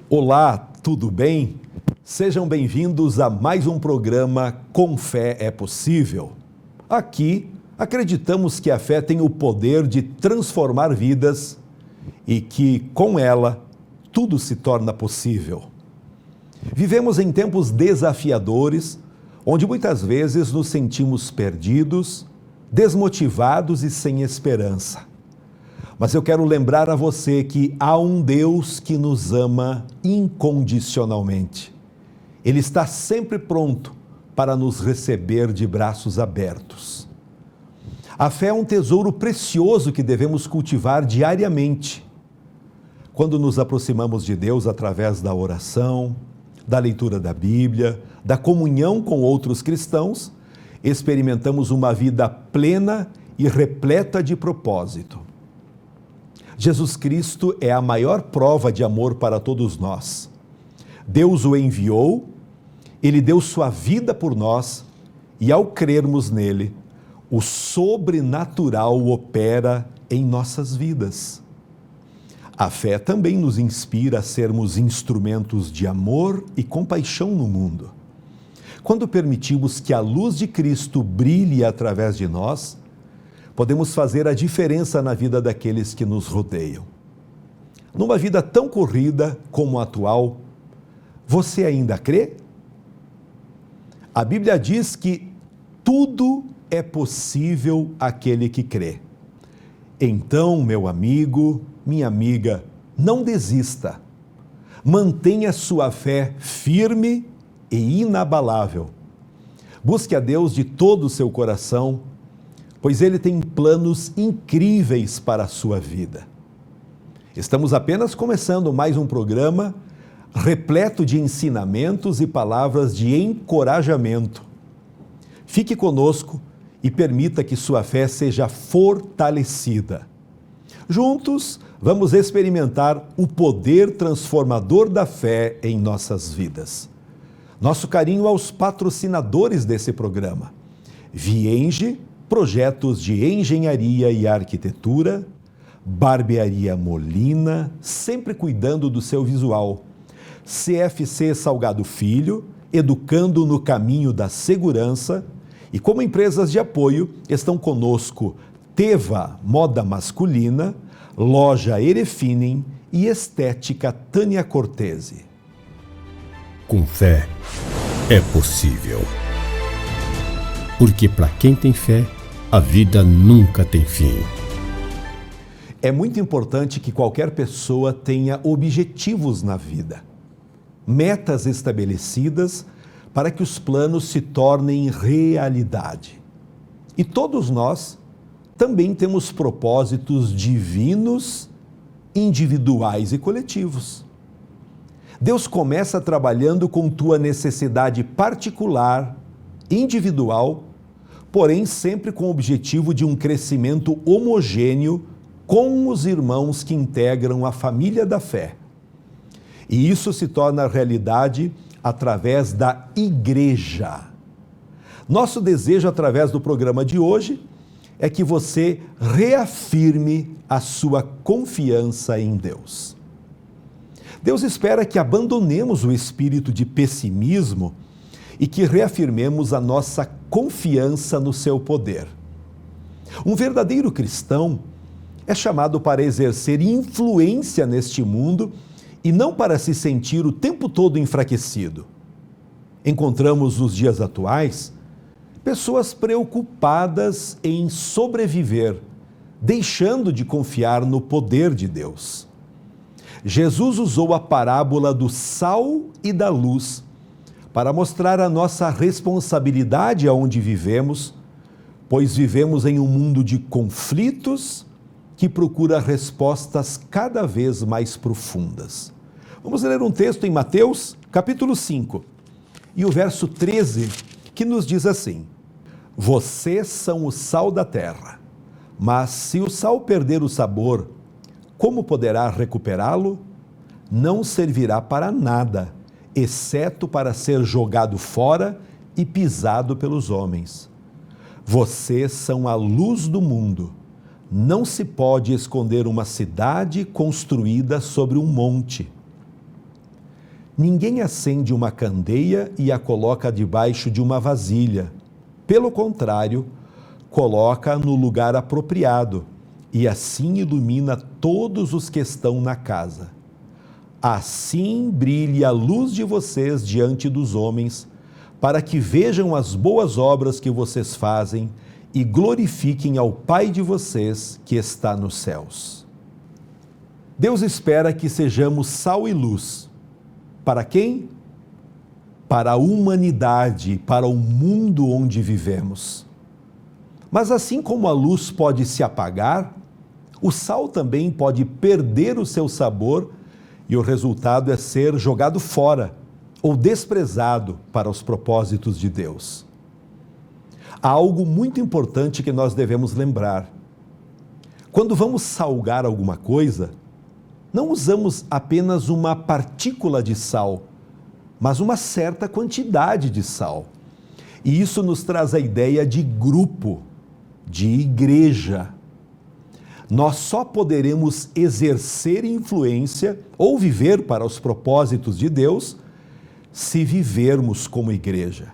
Olá, tudo bem? Sejam bem-vindos a mais um programa Com Fé é Possível. Aqui, acreditamos que a fé tem o poder de transformar vidas e que, com ela, tudo se torna possível. Vivemos em tempos desafiadores, onde muitas vezes nos sentimos perdidos, desmotivados e sem esperança. Mas eu quero lembrar a você que há um Deus que nos ama incondicionalmente. Ele está sempre pronto para nos receber de braços abertos. A fé é um tesouro precioso que devemos cultivar diariamente. Quando nos aproximamos de Deus através da oração, da leitura da Bíblia, da comunhão com outros cristãos, experimentamos uma vida plena e repleta de propósito. Jesus Cristo é a maior prova de amor para todos nós. Deus o enviou, Ele deu sua vida por nós e, ao crermos nele, o sobrenatural opera em nossas vidas. A fé também nos inspira a sermos instrumentos de amor e compaixão no mundo. Quando permitimos que a luz de Cristo brilhe através de nós, podemos fazer a diferença na vida daqueles que nos rodeiam. Numa vida tão corrida como a atual, você ainda crê? A Bíblia diz que tudo é possível àquele que crê. Então, meu amigo, minha amiga, não desista. Mantenha sua fé firme e inabalável. Busque a Deus de todo o seu coração, pois Ele tem planos incríveis para a sua vida. Estamos apenas começando mais um programa repleto de ensinamentos e palavras de encorajamento. Fique conosco e permita que sua fé seja fortalecida. Juntos, vamos experimentar o poder transformador da fé em nossas vidas. Nosso carinho aos patrocinadores desse programa: Vienge, projetos de engenharia e arquitetura; Barbearia Molina, sempre cuidando do seu visual; CFC Salgado Filho, educando no caminho da segurança; e como empresas de apoio estão conosco Teva Moda Masculina, Loja Erefinem e Estética Tânia Cortese. Com fé é possível. Porque para quem tem fé, a vida nunca tem fim. É muito importante que qualquer pessoa tenha objetivos na vida, metas estabelecidas para que os planos se tornem realidade. E todos nós também temos propósitos divinos, individuais e coletivos. Deus começa trabalhando com tua necessidade particular, individual, porém sempre com o objetivo de um crescimento homogêneo com os irmãos que integram a família da fé. E isso se torna realidade através da igreja. Nosso desejo através do programa de hoje é que você reafirme a sua confiança em Deus. Deus espera que abandonemos o espírito de pessimismo e que reafirmemos a nossa confiança no seu poder. Um verdadeiro cristão é chamado para exercer influência neste mundo e não para se sentir o tempo todo enfraquecido. Encontramos nos dias atuais pessoas preocupadas em sobreviver, deixando de confiar no poder de Deus. Jesus usou a parábola do sal e da luz para mostrar a nossa responsabilidade aonde vivemos, pois vivemos em um mundo de conflitos que procura respostas cada vez mais profundas. Vamos ler um texto em Mateus, capítulo 5, e o verso 13, que nos diz assim: Vocês são o sal da terra, mas se o sal perder o sabor, como poderá recuperá-lo? Não servirá para nada, exceto para ser jogado fora e pisado pelos homens. Vocês são a luz do mundo. Não se pode esconder uma cidade construída sobre um monte. Ninguém acende uma candeia e a coloca debaixo de uma vasilha. Pelo contrário, coloca no lugar apropriado e assim ilumina todos os que estão na casa. Assim brilhe a luz de vocês diante dos homens, para que vejam as boas obras que vocês fazem e glorifiquem ao Pai de vocês que está nos céus. Deus espera que sejamos sal e luz. Para quem? Para a humanidade, para o mundo onde vivemos. Mas assim como a luz pode se apagar, o sal também pode perder o seu sabor e o resultado é ser jogado fora ou desprezado para os propósitos de Deus. Há algo muito importante que nós devemos lembrar. Quando vamos salgar alguma coisa, não usamos apenas uma partícula de sal, mas uma certa quantidade de sal. E isso nos traz a ideia de grupo, de igreja. Nós só poderemos exercer influência ou viver para os propósitos de Deus se vivermos como igreja.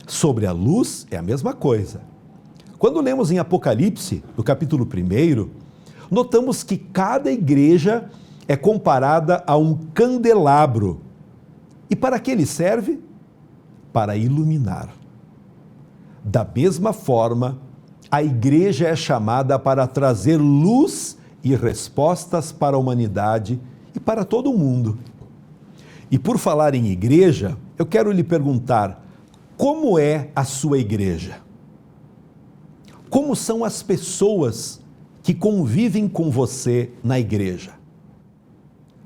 Sobre a luz é a mesma coisa. Quando lemos em Apocalipse, no capítulo 1, notamos que cada igreja é comparada a um candelabro. E para que ele serve? Para iluminar. Da mesma forma, a igreja é chamada para trazer luz e respostas para a humanidade e para todo o mundo. E por falar em igreja, eu quero lhe perguntar, como é a sua igreja? Como são as pessoas que convivem com você na igreja?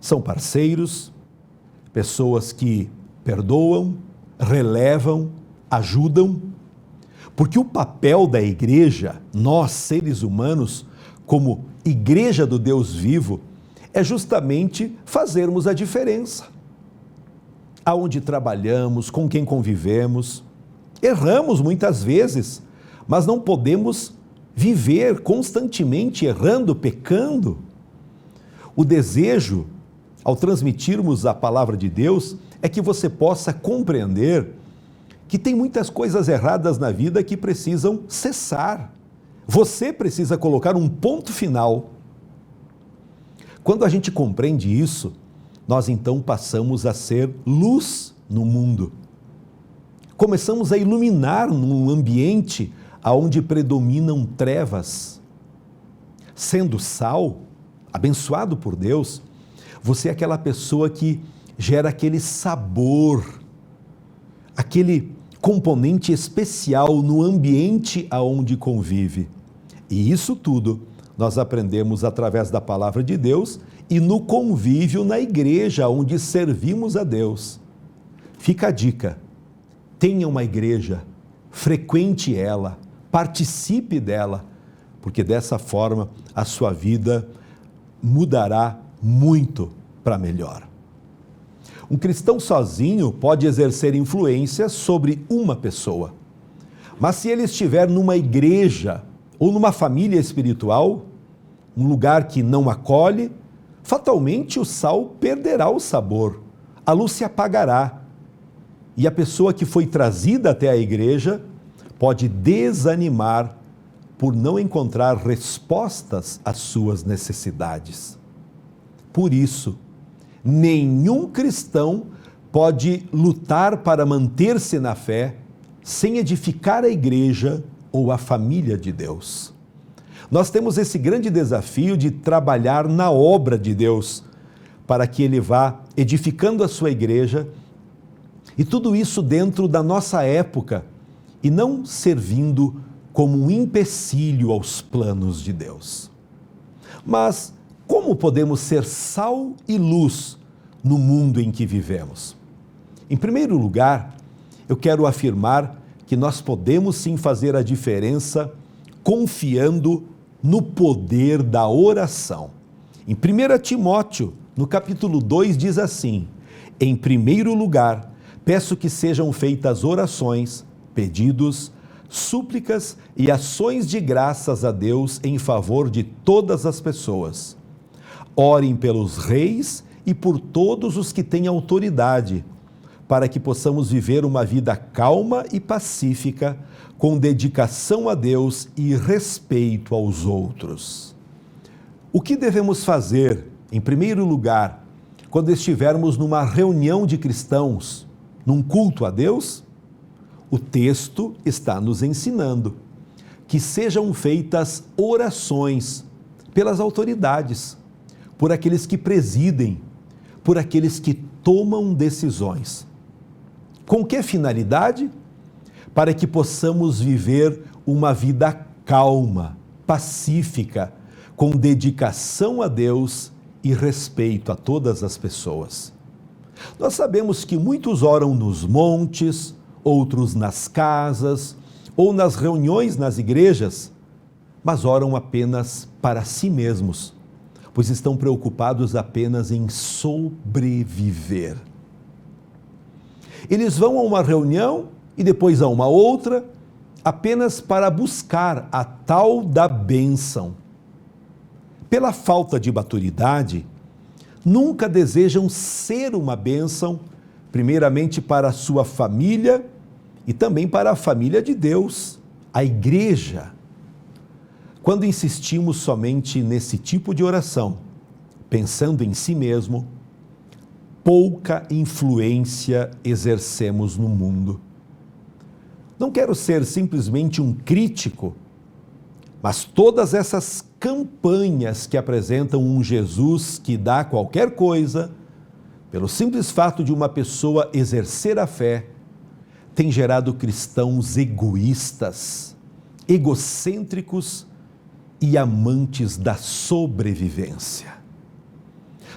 São parceiros, pessoas que perdoam, relevam, ajudam? Porque o papel da igreja, nós seres humanos, como igreja do Deus vivo, é justamente fazermos a diferença. Aonde trabalhamos, com quem convivemos, erramos muitas vezes, mas não podemos viver constantemente errando, pecando. O desejo, ao transmitirmos a palavra de Deus, é que você possa compreender que tem muitas coisas erradas na vida que precisam cessar. Você precisa colocar um ponto final. Quando a gente compreende isso, nós então passamos a ser luz no mundo. Começamos a iluminar num ambiente onde predominam trevas. Sendo sal, abençoado por Deus, você é aquela pessoa que gera aquele sabor, aquele componente especial no ambiente aonde convive. E isso tudo nós aprendemos através da palavra de Deus e no convívio na igreja onde servimos a Deus. Fica a dica, tenha uma igreja, frequente ela, participe dela, porque dessa forma a sua vida mudará muito para melhor. Um cristão sozinho pode exercer influência sobre uma pessoa, mas se ele estiver numa igreja ou numa família espiritual, um lugar que não acolhe, fatalmente o sal perderá o sabor, a luz se apagará e a pessoa que foi trazida até a igreja pode desanimar por não encontrar respostas às suas necessidades. Por isso, nenhum cristão pode lutar para manter-se na fé sem edificar a igreja ou a família de Deus. Nós temos esse grande desafio de trabalhar na obra de Deus para que Ele vá edificando a sua igreja e tudo isso dentro da nossa época e não servindo como um empecilho aos planos de Deus. Mas como podemos ser sal e luz no mundo em que vivemos? Em primeiro lugar, eu quero afirmar que nós podemos sim fazer a diferença confiando no poder da oração. Em 1 Timóteo, no capítulo 2, diz assim: em primeiro lugar, peço que sejam feitas orações, pedidos, súplicas e ações de graças a Deus em favor de todas as pessoas. Orem pelos reis e por todos os que têm autoridade, para que possamos viver uma vida calma e pacífica, com dedicação a Deus e respeito aos outros. O que devemos fazer, em primeiro lugar, quando estivermos numa reunião de cristãos, num culto a Deus? O texto está nos ensinando que sejam feitas orações pelas autoridades, por aqueles que presidem, por aqueles que tomam decisões. Com que finalidade? Para que possamos viver uma vida calma, pacífica, com dedicação a Deus e respeito a todas as pessoas. Nós sabemos que muitos oram nos montes, outros nas casas ou nas reuniões nas igrejas, mas oram apenas para si mesmos, pois estão preocupados apenas em sobreviver. Eles vão a uma reunião e depois a uma outra, apenas para buscar a tal da bênção. Pela falta de maturidade, nunca desejam ser uma bênção, primeiramente para a sua família e também para a família de Deus, a igreja. Quando insistimos somente nesse tipo de oração, pensando em si mesmo, pouca influência exercemos no mundo. Não quero ser simplesmente um crítico, mas todas essas campanhas que apresentam um Jesus que dá qualquer coisa, pelo simples fato de uma pessoa exercer a fé, tem gerado cristãos egoístas, egocêntricos e amantes da sobrevivência.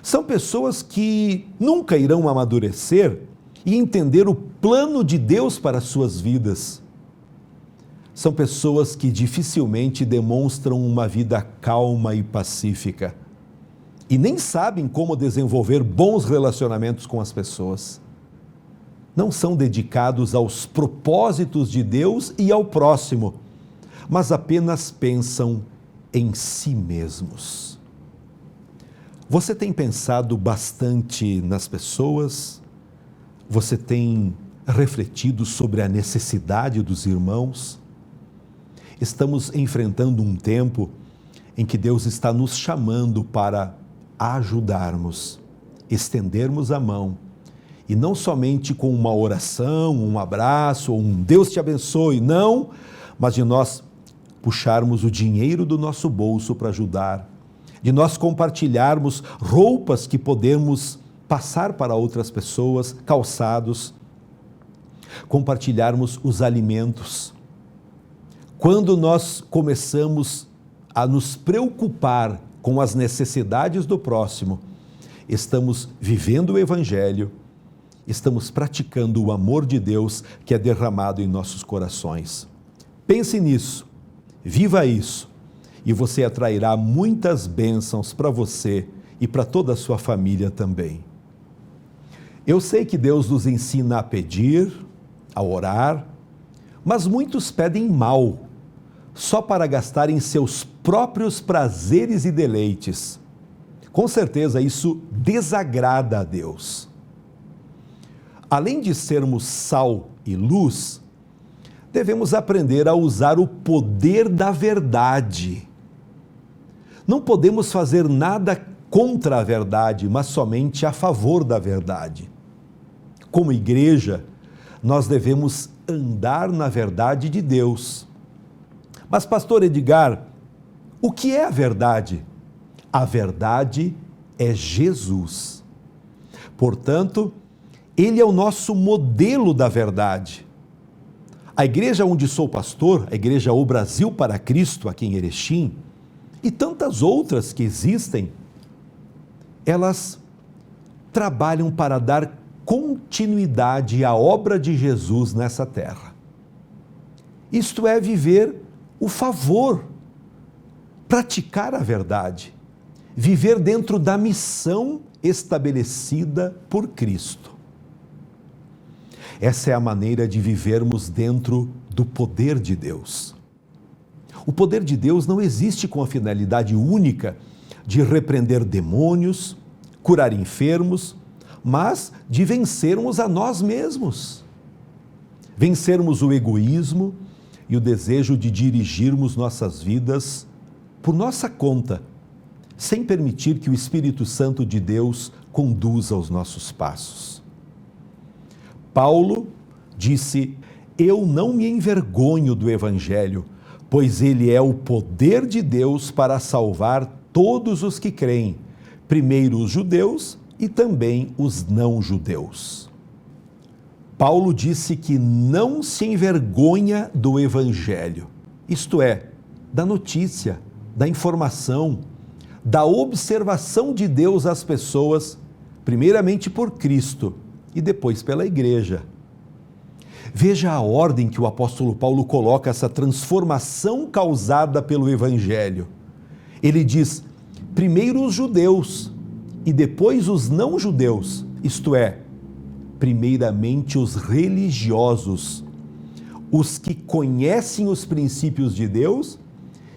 São pessoas que nunca irão amadurecer e entender o plano de Deus para as suas vidas. São pessoas que dificilmente demonstram uma vida calma e pacífica e nem sabem como desenvolver bons relacionamentos com as pessoas. Não são dedicados aos propósitos de Deus e ao próximo, mas apenas pensam em si mesmos. Você tem pensado bastante nas pessoas? Você tem refletido sobre a necessidade dos irmãos? Estamos enfrentando um tempo em que Deus está nos chamando para ajudarmos, estendermos a mão, e não somente com uma oração, um abraço, ou um Deus te abençoe, não, mas de nós puxarmos o dinheiro do nosso bolso para ajudar, de nós compartilharmos roupas que podemos passar para outras pessoas, calçados, compartilharmos os alimentos. Quando nós começamos a nos preocupar com as necessidades do próximo, estamos vivendo o Evangelho, estamos praticando o amor de Deus que é derramado em nossos corações. Pense nisso, viva isso, e você atrairá muitas bênçãos para você e para toda a sua família também. Eu sei que Deus nos ensina a pedir, a orar, mas muitos pedem mal, só para gastar em seus próprios prazeres e deleites. Com certeza isso desagrada a Deus. Além de sermos sal e luz, devemos aprender a usar o poder da verdade. Não podemos fazer nada contra a verdade, mas somente a favor da verdade. Como igreja, nós devemos andar na verdade de Deus. Mas, pastor Edgar, o que é a verdade? A verdade é Jesus. Portanto, Ele é o nosso modelo da verdade. A igreja onde sou pastor, a igreja O Brasil para Cristo, aqui em Erechim, e tantas outras que existem, elas trabalham para dar continuidade à obra de Jesus nessa terra. Isto é viver o favor, praticar a verdade, viver dentro da missão estabelecida por Cristo. Essa é a maneira de vivermos dentro do poder de Deus. O poder de Deus não existe com a finalidade única de repreender demônios, curar enfermos, mas de vencermos a nós mesmos. Vencermos o egoísmo e o desejo de dirigirmos nossas vidas por nossa conta, sem permitir que o Espírito Santo de Deus conduza os nossos passos. Paulo disse: eu não me envergonho do Evangelho, pois ele é o poder de Deus para salvar todos os que creem, primeiro os judeus e também os não-judeus. Paulo disse que não se envergonha do Evangelho, isto é, da notícia, da informação, da observação de Deus às pessoas, primeiramente por Cristo e depois pela igreja. Veja a ordem que o apóstolo Paulo coloca essa transformação causada pelo Evangelho. Ele diz, primeiro os judeus e depois os não-judeus, isto é, primeiramente os religiosos, os que conhecem os princípios de Deus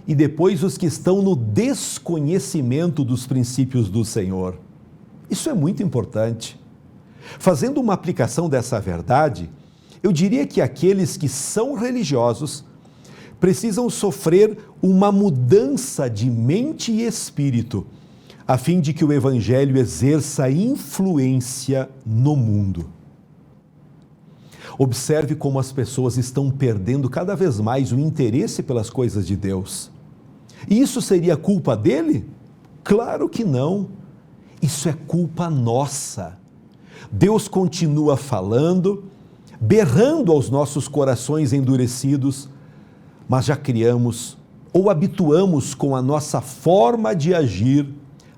e depois os que estão no desconhecimento dos princípios do Senhor. Isso é muito importante. Fazendo uma aplicação dessa verdade, eu diria que aqueles que são religiosos precisam sofrer uma mudança de mente e espírito, a fim de que o Evangelho exerça influência no mundo. Observe como as pessoas estão perdendo cada vez mais o interesse pelas coisas de Deus. E isso seria culpa dele? Claro que não. Isso é culpa nossa. Deus continua falando, berrando aos nossos corações endurecidos, mas já criamos ou habituamos com a nossa forma de agir,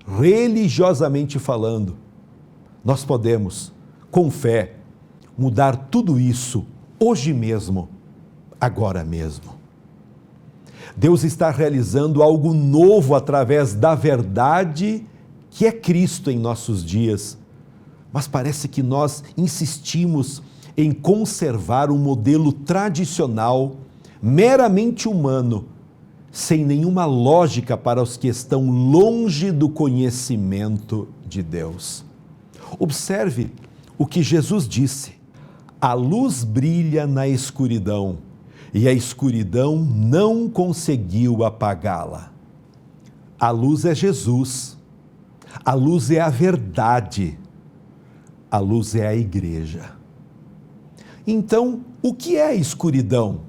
religiosamente falando. Nós podemos, com fé, mudar tudo isso hoje mesmo, agora mesmo. Deus está realizando algo novo através da verdade que é Cristo em nossos dias, mas parece que nós insistimos em conservar um modelo tradicional, meramente humano, sem nenhuma lógica para os que estão longe do conhecimento de Deus. Observe o que Jesus disse: a luz brilha na escuridão, e a escuridão não conseguiu apagá-la. A luz é Jesus, a luz é a verdade, a luz é a igreja. Então, o que é a escuridão?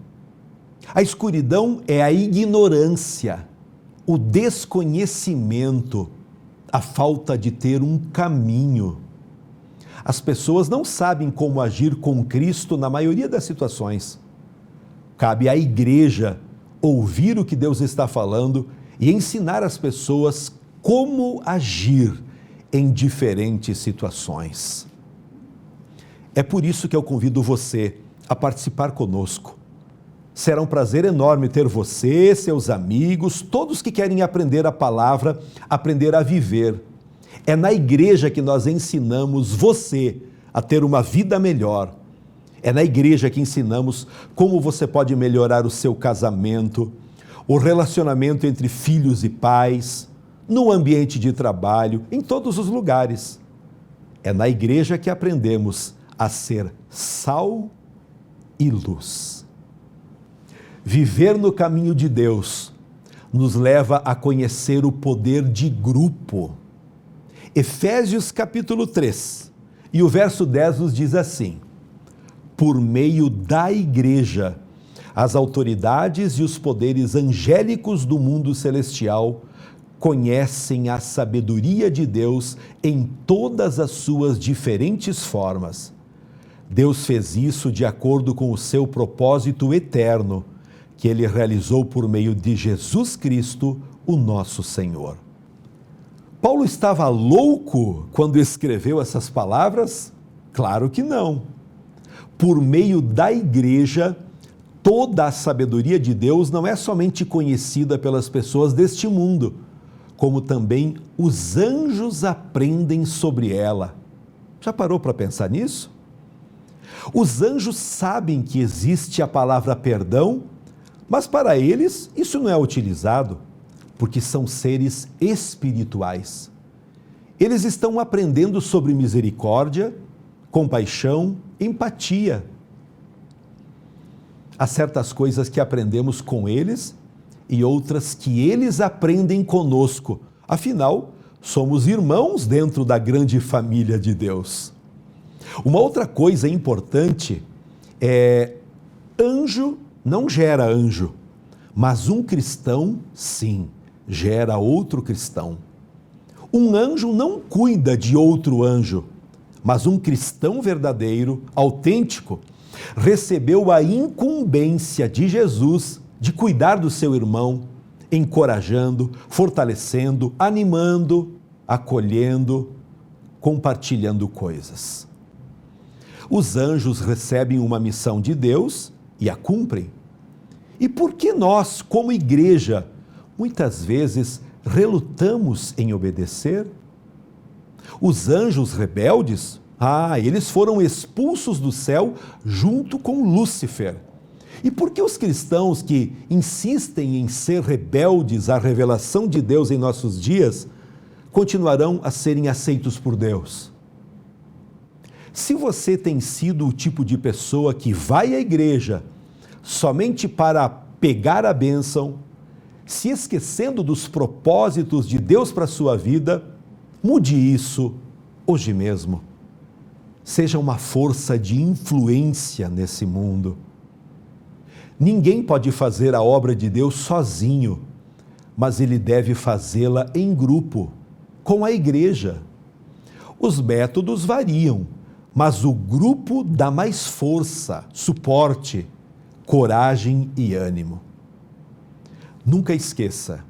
A escuridão é a ignorância, o desconhecimento, a falta de ter um caminho. As pessoas não sabem como agir com Cristo na maioria das situações. Cabe à igreja ouvir o que Deus está falando e ensinar as pessoas como agir em diferentes situações. É por isso que eu convido você a participar conosco. Será um prazer enorme ter você, seus amigos, todos que querem aprender a palavra, aprender a viver. É na igreja que nós ensinamos você a ter uma vida melhor. É na igreja que ensinamos como você pode melhorar o seu casamento, o relacionamento entre filhos e pais, no ambiente de trabalho, em todos os lugares. É na igreja que aprendemos a ser sal e luz. Viver no caminho de Deus nos leva a conhecer o poder de grupo. Efésios capítulo 3, e o verso 10 nos diz assim: por meio da igreja, as autoridades e os poderes angélicos do mundo celestial conhecem a sabedoria de Deus em todas as suas diferentes formas. Deus fez isso de acordo com o seu propósito eterno, que Ele realizou por meio de Jesus Cristo, o nosso Senhor. Paulo estava louco quando escreveu essas palavras? Claro que não. Por meio da igreja, toda a sabedoria de Deus não é somente conhecida pelas pessoas deste mundo, como também os anjos aprendem sobre ela. Já parou para pensar nisso? Os anjos sabem que existe a palavra perdão, mas para eles isso não é utilizado, porque são seres espirituais. Eles estão aprendendo sobre misericórdia, compaixão, empatia. Há certas coisas que aprendemos com eles e outras que eles aprendem conosco. Afinal, somos irmãos dentro da grande família de Deus. Uma outra coisa importante é: anjo não gera anjo, mas um cristão, sim, gera outro cristão. Um anjo não cuida de outro anjo, mas um cristão verdadeiro, autêntico, recebeu a incumbência de Jesus de cuidar do seu irmão, encorajando, fortalecendo, animando, acolhendo, compartilhando coisas. Os anjos recebem uma missão de Deus e a cumprem. E por que nós, como igreja, muitas vezes relutamos em obedecer? Os anjos rebeldes, eles foram expulsos do céu junto com Lúcifer. E por que os cristãos que insistem em ser rebeldes à revelação de Deus em nossos dias continuarão a serem aceitos por Deus? Se você tem sido o tipo de pessoa que vai à igreja somente para pegar a bênção, se esquecendo dos propósitos de Deus para a sua vida, mude isso hoje mesmo. Seja uma força de influência nesse mundo. Ninguém pode fazer a obra de Deus sozinho, mas ele deve fazê-la em grupo, com a igreja. Os métodos variam, mas o grupo dá mais força, suporte, coragem e ânimo. Nunca esqueça,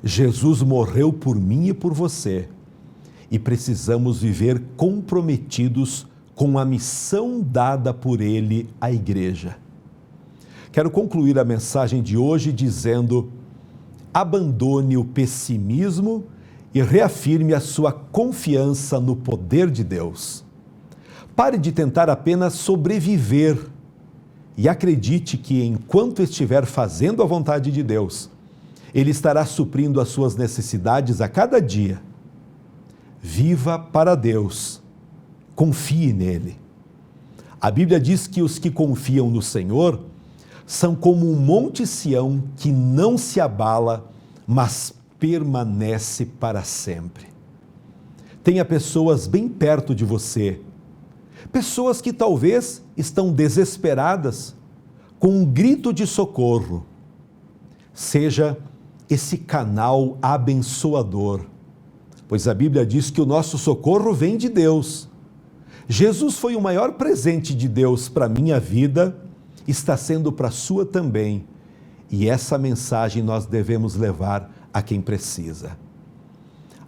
Jesus morreu por mim e por você, e precisamos viver comprometidos com a missão dada por Ele à igreja. Quero concluir a mensagem de hoje dizendo: abandone o pessimismo e reafirme a sua confiança no poder de Deus. Pare de tentar apenas sobreviver e acredite que, enquanto estiver fazendo a vontade de Deus, Ele estará suprindo as suas necessidades a cada dia. Viva para Deus, confie nele. A Bíblia diz que os que confiam no Senhor são como um monte Sião que não se abala, mas permanece para sempre. Tenha pessoas bem perto de você, pessoas que talvez estão desesperadas, com um grito de socorro. Seja esse canal abençoador, pois a Bíblia diz que o nosso socorro vem de Deus. Jesus foi o maior presente de Deus para a minha vida, está sendo para a sua também, e essa mensagem nós devemos levar a quem precisa.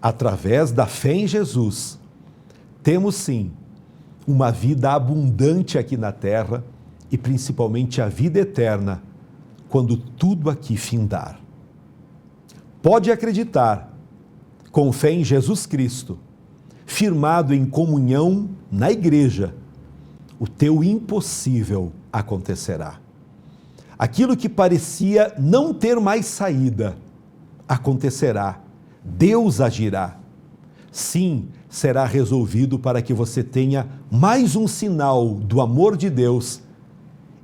Através da fé em Jesus, temos sim uma vida abundante aqui na terra e principalmente a vida eterna, quando tudo aqui findar. Pode acreditar, com fé em Jesus Cristo, firmado em comunhão na igreja, o teu impossível acontecerá. Aquilo que parecia não ter mais saída, acontecerá. Deus agirá. Sim, será resolvido para que você tenha mais um sinal do amor de Deus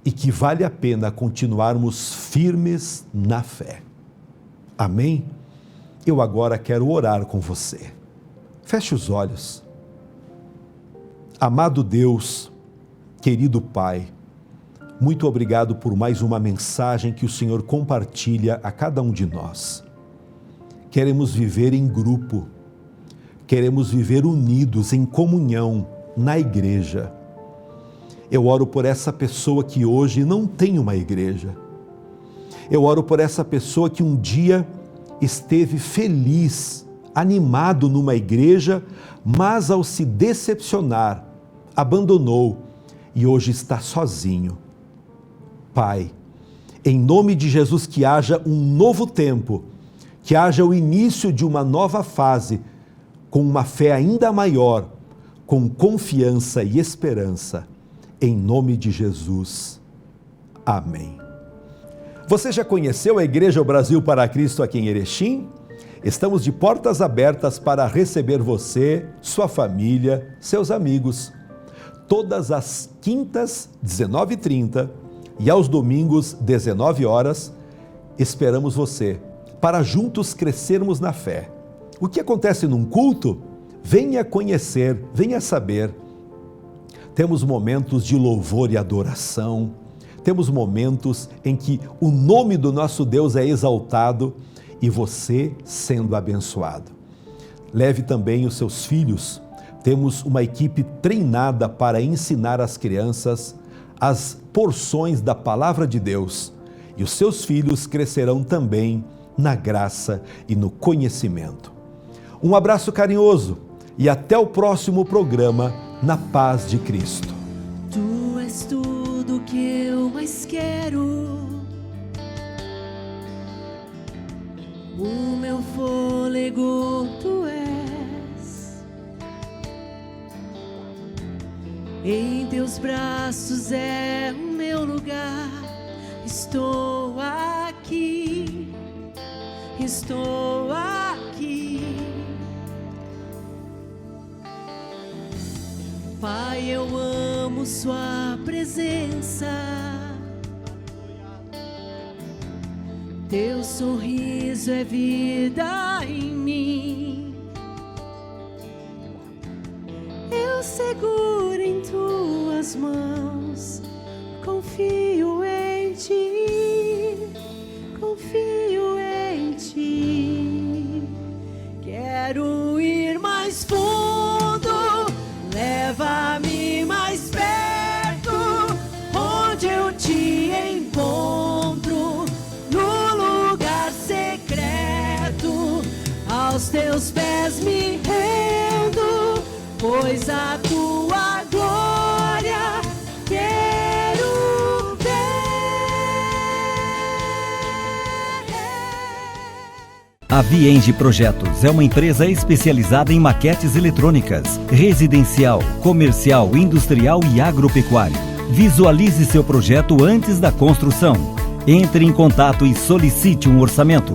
e que vale a pena continuarmos firmes na fé. Amém? Eu agora quero orar com você. Feche os olhos. Amado Deus, querido Pai, muito obrigado por mais uma mensagem que o Senhor compartilha a cada um de nós. Queremos viver em grupo, queremos viver unidos, em comunhão, na igreja. Eu oro por essa pessoa que hoje não tem uma igreja. Eu oro por essa pessoa que um dia esteve feliz, animado numa igreja, mas ao se decepcionar, abandonou e hoje está sozinho. Pai, em nome de Jesus, que haja um novo tempo, que haja o início de uma nova fase, com uma fé ainda maior, com confiança e esperança, em nome de Jesus. Amém. Você já conheceu a Igreja Brasil para Cristo aqui em Erechim? Estamos de portas abertas para receber você, sua família, seus amigos. Todas as quintas, 19h30 e aos domingos, 19 horas, esperamos você para juntos crescermos na fé. O que acontece num culto? Venha conhecer, venha saber. Temos momentos de louvor e adoração, temos momentos em que o nome do nosso Deus é exaltado e você sendo abençoado. Leve também os seus filhos. Temos uma equipe treinada para ensinar às crianças as porções da Palavra de Deus e os seus filhos crescerão também na graça e no conhecimento. Um abraço carinhoso e até o próximo programa Na Paz de Cristo. Tu és tudo que eu mais quero, o meu fôlego tu és, em teus braços é o meu lugar, estou aqui, estou aqui. Pai, eu amo sua presença, teu sorriso é vida em mim, eu seguro em tuas mãos, confio em ti, confio em ti, quero ir mais fundo, leva-me mais perto, onde eu te encontro, no lugar secreto, aos teus pés me rendo, pois a tua glória quero ver. A Vienge Projetos é uma empresa especializada em maquetes eletrônicas, residencial, comercial, industrial e agropecuário. Visualize seu projeto antes da construção. Entre em contato e solicite um orçamento.